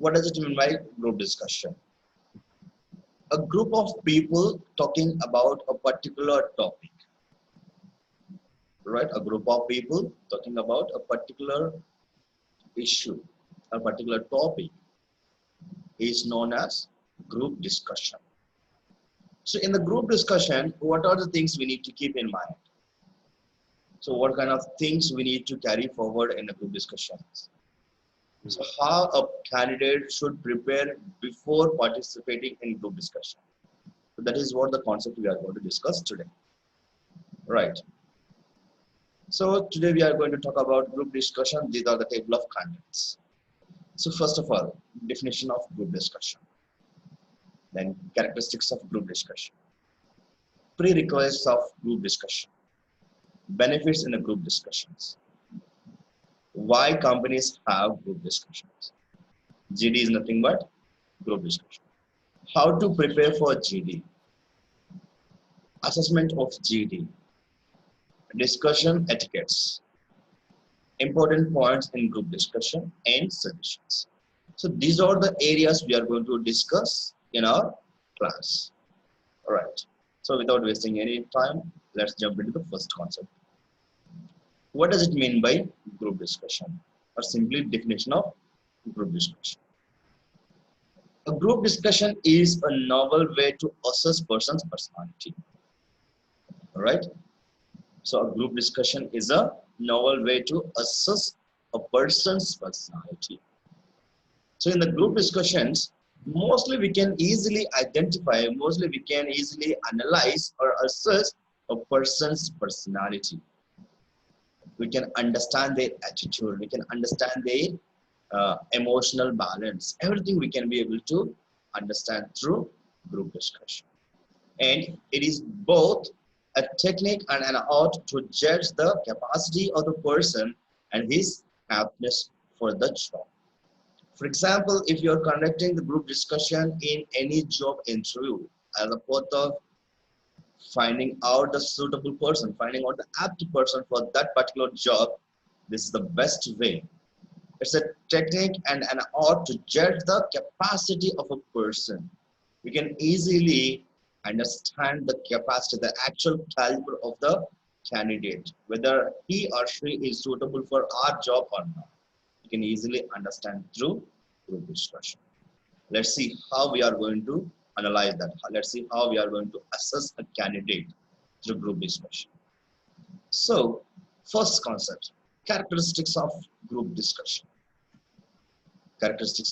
What does it mean by group discussion? A group of people talking about a particular topic, right? A group of people talking about a particular issue, a particular topic is known as group discussion. So in the group discussion, what are the things we need to keep in mind? So what kind of things we need to carry forward in the group discussions? So how a candidate should prepare before participating in group discussion. So that is what the concept we are going to discuss today. Right. So today we are going to talk about group discussion. These are the table of contents. So first of all, definition of group discussion. Then characteristics of group discussion. Prerequisites of group discussion. Benefits in the group discussions. Why companies have group discussions. GD is nothing but group discussion. How to prepare for GD. Assessment of GD. Discussion etiquettes. Important points in group discussion and solutions. So these are the areas we are going to discuss in our class. All right. So without wasting any time, let's jump into the first concept. What does it mean by group discussion? Or simply definition of group discussion. A group discussion is a novel way to assess person's personality. All right. So a group discussion is a novel way to assess a person's personality. So in the group discussions, mostly we can easily identify, mostly we can easily analyze or assess a person's personality. We can understand their attitude, we can understand their emotional balance. Everything we can be able to understand through group discussion. And it is both a technique and an art to judge the capacity of the person and his aptness for the job. For example, if you are conducting the group discussion in any job interview as a part of finding out the suitable person, finding out the apt person for that particular job, this is the best way. It's a technique and an art to judge the capacity of a person. We can easily understand the capacity, the actual caliber of the candidate, whether he or she is suitable for our job or not. You can easily understand through group discussion. Let's see how we are going to analyze that. Let's see how we are going to assess a candidate through group discussion. So, first concept, characteristics of group discussion. Characteristics of